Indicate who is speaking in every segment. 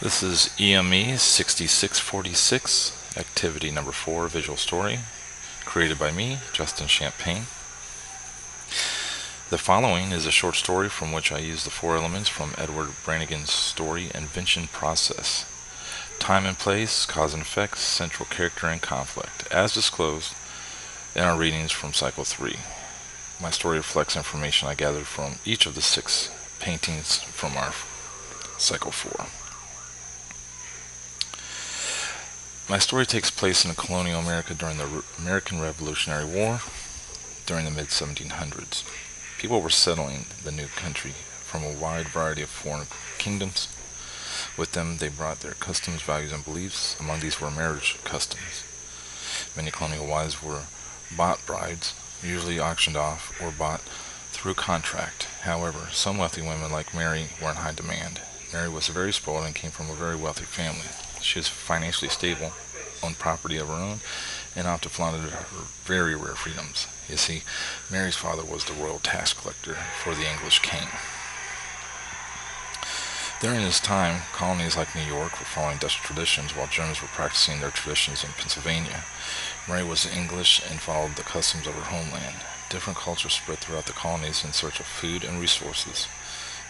Speaker 1: This is EME 6646, activity number 4, visual story, created by me, Justin Champagne. The following is a short story from which I use the 4 elements from Edward Brannigan's story Invention Process. Time and place, cause and effects, central character, and conflict, as disclosed in our readings from Cycle 3. My story reflects information I gathered from each of the 6 paintings from our Cycle 4. My story takes place in colonial America during the American Revolutionary War during the mid-1700s. People were settling the new country from a wide variety of foreign kingdoms. With them, they brought their customs, values, and beliefs. Among these were marriage customs. Many colonial wives were bought brides, usually auctioned off or bought through contract. However, some wealthy women like Mary were in high demand. Mary was very spoiled and came from a very wealthy family. She was financially stable, owned property of her own, and often flaunted her very rare freedoms. You see, Mary's father was the royal tax collector for the English king. During this time, colonies like New York were following Dutch traditions while Germans were practicing their traditions in Pennsylvania. Mary was English and followed the customs of her homeland. Different cultures spread throughout the colonies in search of food and resources.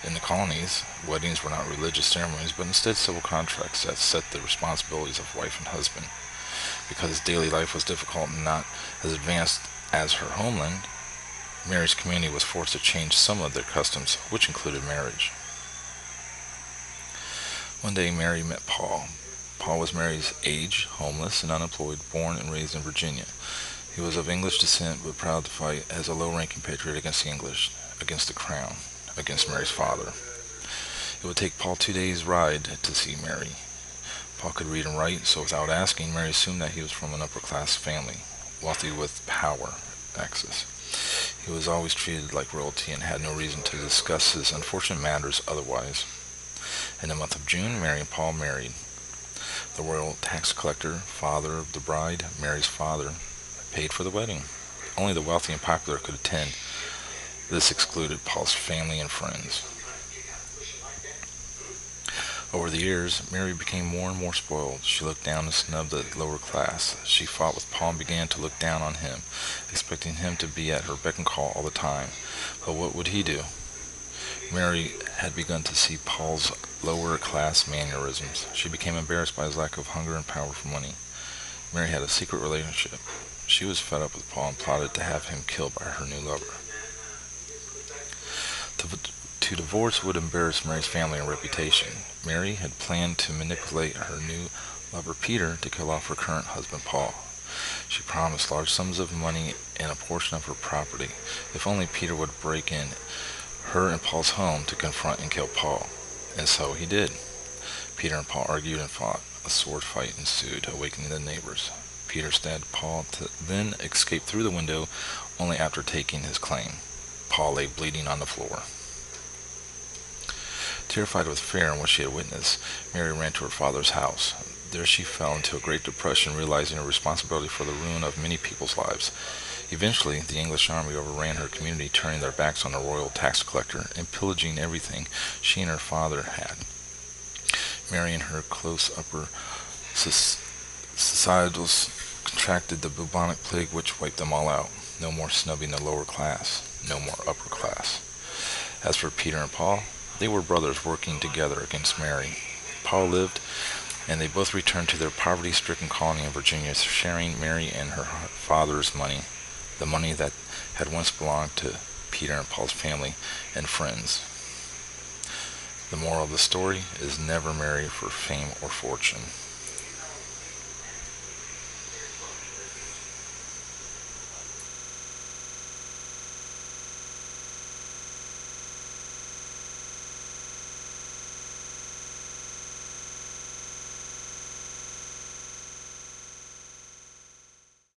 Speaker 1: In the colonies, weddings were not religious ceremonies, but instead civil contracts that set the responsibilities of wife and husband. Because daily life was difficult and not as advanced as her homeland, Mary's community was forced to change some of their customs, which included marriage. One day, Mary met Paul. Paul was Mary's age, homeless and unemployed, born and raised in Virginia. He was of English descent, but proud to fight as a low-ranking patriot against the English, against the crown, against Mary's father. It would take Paul 2 days' ride to see Mary. Paul could read and write, so without asking, Mary assumed that he was from an upper-class family, wealthy with power access. He was always treated like royalty and had no reason to discuss his unfortunate matters otherwise. In the month of June, Mary and Paul married. The royal tax collector, father of the bride, Mary's father, paid for the wedding. Only the wealthy and popular could attend. This excluded Paul's family and friends. Over the years, Mary became more and more spoiled. She looked down and snubbed the lower class. She fought with Paul and began to look down on him, expecting him to be at her beck and call all the time. But what would he do? Mary had begun to see Paul's lower class mannerisms. She became embarrassed by his lack of hunger and power for money. Mary had a secret relationship. She was fed up with Paul and plotted to have him killed by her new lover. To divorce would embarrass Mary's family and reputation. Mary had planned to manipulate her new lover Peter to kill off her current husband Paul. She promised large sums of money and a portion of her property if only Peter would break in her and Paul's home to confront and kill Paul. And so he did. Peter and Paul argued and fought. A sword fight ensued, awakening the neighbors. Peter stabbed Paul to then escape through the window only after taking his claim. Paul lay bleeding on the floor. Terrified with fear and what she had witnessed, Mary ran to her father's house. There she fell into a great depression, realizing her responsibility for the ruin of many people's lives. Eventually, the English army overran her community, turning their backs on the royal tax collector and pillaging everything she and her father had. Mary and her close upper societals contracted the bubonic plague, which wiped them all out. No more snubbing the lower class, no more upper class. As for Peter and Paul, they were brothers working together against Mary. Paul lived, and they both returned to their poverty-stricken colony in Virginia, sharing Mary and her father's money, the money that had once belonged to Peter and Paul's family and friends. The moral of the story is never marry for fame or fortune.